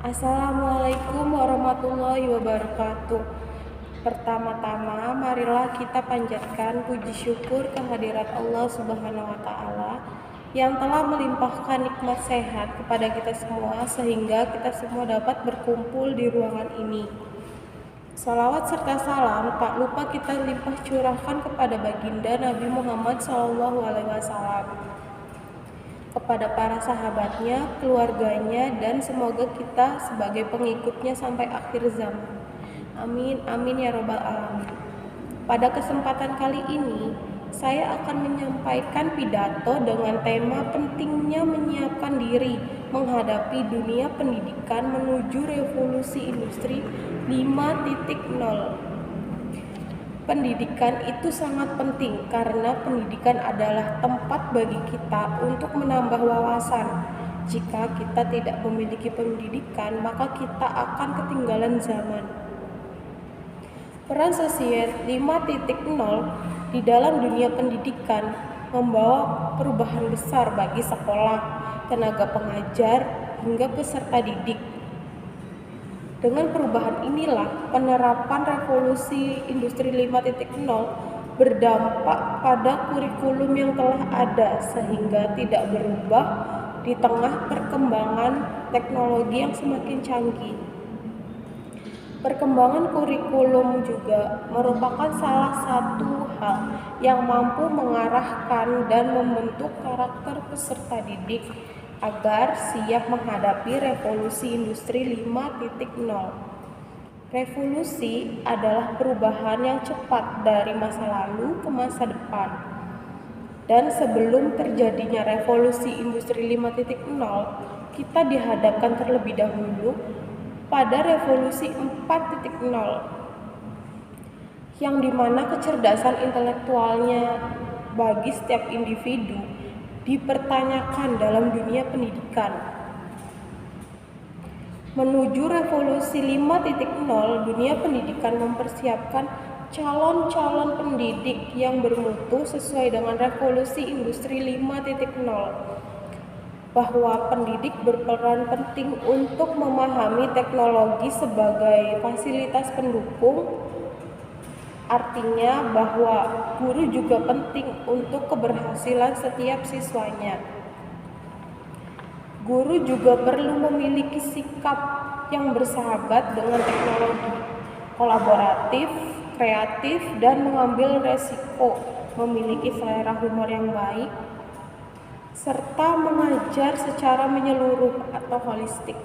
Assalamualaikum warahmatullahi wabarakatuh. Pertama-tama, marilah kita panjatkan puji syukur kehadirat Allah Subhanahu wa Ta'ala yang telah melimpahkan nikmat sehat kepada kita semua, sehingga kita semua dapat berkumpul di ruangan ini. Salawat serta salam tak lupa kita limpah curahkan kepada baginda Nabi Muhammad SAW, kepada para sahabatnya, keluarganya, dan semoga kita sebagai pengikutnya sampai akhir zaman. Amin, amin ya robbal alamin. Pada kesempatan kali ini, saya akan menyampaikan pidato dengan tema pentingnya menyiapkan diri menghadapi dunia pendidikan menuju revolusi industri 5.0. Pendidikan itu sangat penting karena pendidikan adalah tempat bagi kita untuk menambah wawasan. Jika kita tidak memiliki pendidikan, maka kita akan ketinggalan zaman. Peran Society 5.0 di dalam dunia pendidikan membawa perubahan besar bagi sekolah, tenaga pengajar, hingga peserta didik. Dengan perubahan inilah penerapan revolusi industri 5.0 berdampak pada kurikulum yang telah ada sehingga tidak berubah di tengah perkembangan teknologi yang semakin canggih. Perkembangan kurikulum juga merupakan salah satu hal yang mampu mengarahkan dan membentuk karakter peserta didik agar siap menghadapi revolusi industri 5.0. Revolusi adalah perubahan yang cepat dari masa lalu ke masa depan. Dan sebelum terjadinya revolusi industri 5.0, kita dihadapkan terlebih dahulu pada revolusi 4.0, yang dimana kecerdasan intelektualnya bagi setiap individu dipertanyakan dalam dunia pendidikan. Menuju revolusi 5.0, dunia pendidikan mempersiapkan calon-calon pendidik yang bermutu sesuai dengan revolusi industri 5.0. Bahwa pendidik berperan penting untuk memahami teknologi sebagai fasilitas pendukung. Artinya bahwa guru juga penting untuk keberhasilan setiap siswanya. Guru juga perlu memiliki sikap yang bersahabat dengan teknologi, kolaboratif, kreatif, dan mengambil resiko, memiliki selera humor yang baik, serta mengajar secara menyeluruh atau holistik.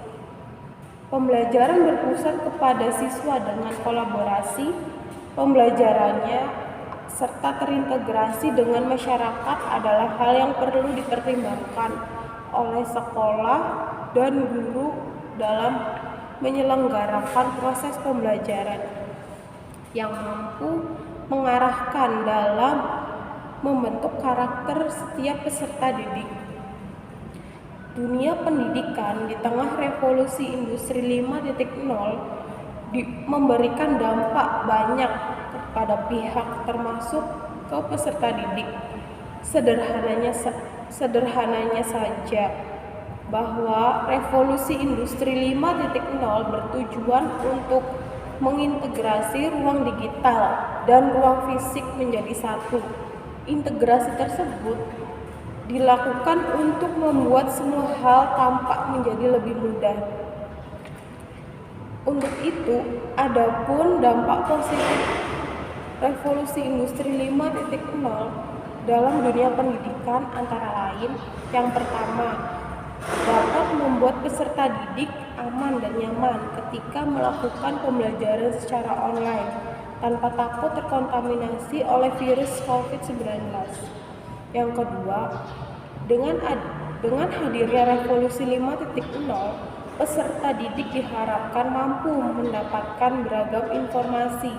Pembelajaran berpusat kepada siswa dengan kolaborasi pembelajarannya serta terintegrasi dengan masyarakat adalah hal yang perlu dipertimbangkan oleh sekolah dan guru dalam menyelenggarakan proses pembelajaran yang mampu mengarahkan dalam membentuk karakter setiap peserta didik. Dunia pendidikan di tengah revolusi industri 5.0 memberikan dampak banyak kepada pihak termasuk ke peserta didik. Sederhananya saja bahwa revolusi industri 5.0 bertujuan untuk mengintegrasi ruang digital dan ruang fisik menjadi satu. Integrasi tersebut dilakukan untuk membuat semua hal tampak menjadi lebih mudah. Untuk itu, adapun dampak positif revolusi industri 5.0 dalam dunia pendidikan antara lain, yang pertama, dapat membuat peserta didik aman dan nyaman ketika melakukan pembelajaran secara online tanpa takut terkontaminasi oleh virus COVID-19. Yang kedua, dengan hadirnya revolusi 5.0, peserta didik diharapkan mampu mendapatkan beragam informasi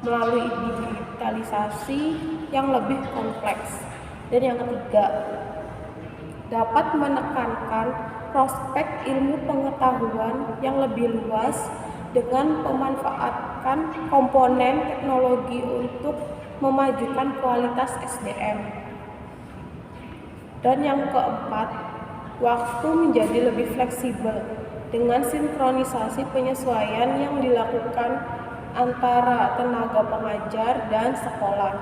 melalui digitalisasi yang lebih kompleks. Dan yang ketiga, dapat menekankan prospek ilmu pengetahuan yang lebih luas dengan memanfaatkan komponen teknologi untuk memajukan kualitas SDM. Dan yang keempat, waktu menjadi lebih fleksibel dengan sinkronisasi penyesuaian yang dilakukan antara tenaga pengajar dan sekolah.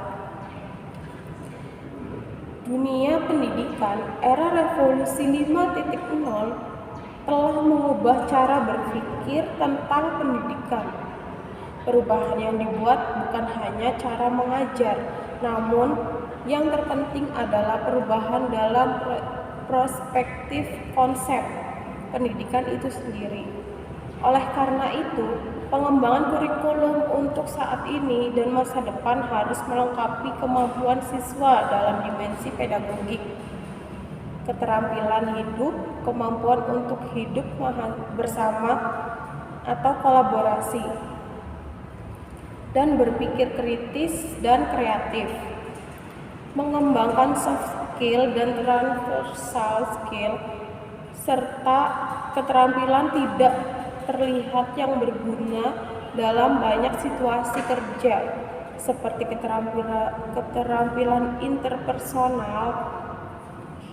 Dunia pendidikan era revolusi 5.0 telah mengubah cara berpikir tentang pendidikan. Perubahan yang dibuat bukan hanya cara mengajar, namun yang terpenting adalah perubahan dalam perspektif konsep pendidikan itu sendiri. Oleh karena itu, pengembangan kurikulum untuk saat ini dan masa depan harus melengkapi kemampuan siswa dalam dimensi pedagogik, keterampilan hidup, kemampuan untuk hidup bersama atau kolaborasi, dan berpikir kritis dan kreatif. Mengembangkan soft skill dan transversal skill serta keterampilan tidak terlihat yang berguna dalam banyak situasi kerja, seperti keterampilan interpersonal,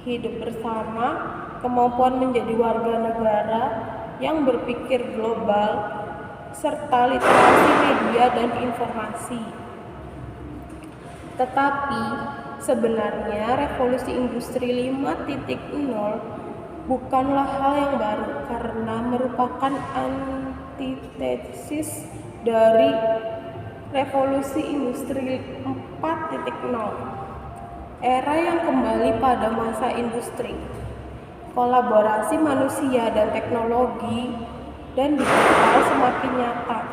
hidup bersama, kemampuan menjadi warga negara yang berpikir global, serta literasi media dan informasi. Tetapi sebenarnya revolusi industri 5.0 bukanlah hal yang baru karena merupakan antitesis dari revolusi industri 4.0, era yang kembali pada masa industri, kolaborasi manusia dan teknologi dan digital semakin nyata.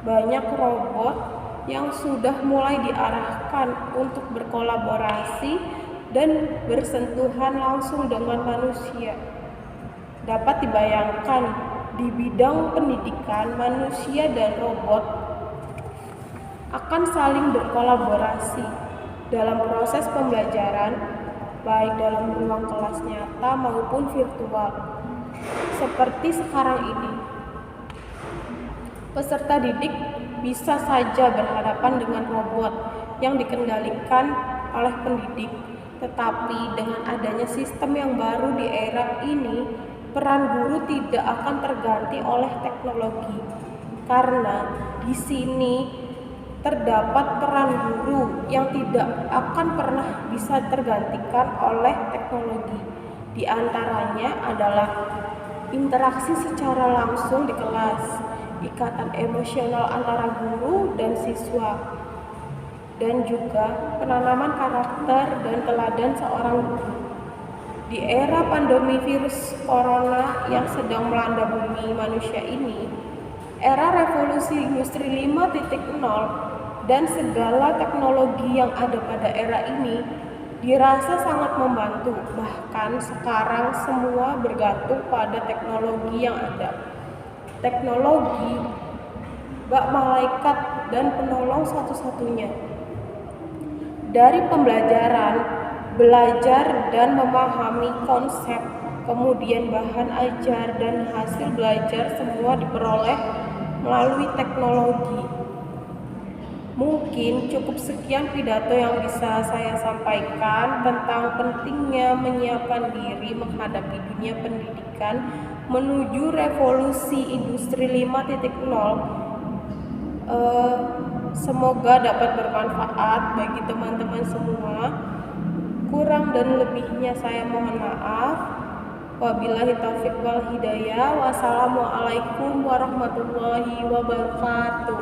Banyak robot yang sudah mulai diarahkan untuk berkolaborasi dan bersentuhan langsung dengan manusia. Dapat dibayangkan di bidang pendidikan, manusia dan robot akan saling berkolaborasi dalam proses pembelajaran, baik dalam ruang kelas nyata maupun virtual. Seperti sekarang ini, peserta didik bisa saja berhadapan dengan robot yang dikendalikan oleh pendidik. Tetapi dengan adanya sistem yang baru di era ini, peran guru tidak akan terganti oleh teknologi. Karena di sini terdapat peran guru yang tidak akan pernah bisa tergantikan oleh teknologi. Di antaranya adalah interaksi secara langsung di kelas, ikatan emosional antara guru dan siswa, dan juga penanaman karakter dan teladan seorang guru. Di era pandemi virus corona yang sedang melanda bumi manusia ini, era revolusi industri 5.0 dan segala teknologi yang ada pada era ini dirasa sangat membantu. Bahkan sekarang semua bergantung pada teknologi yang ada. Teknologi bak malaikat dan penolong satu-satunya. Dari pembelajaran, belajar dan memahami konsep, kemudian bahan ajar dan hasil belajar semua diperoleh melalui teknologi. Mungkin cukup sekian pidato yang bisa saya sampaikan tentang pentingnya menyiapkan diri menghadapi dunia pendidikan menuju revolusi industri 5.0. Semoga dapat bermanfaat bagi teman-teman semua. Kurang dan lebihnya saya mohon maaf. Wabillahi taufiq wal hidayah. Wassalamualaikum warahmatullahi wabarakatuh.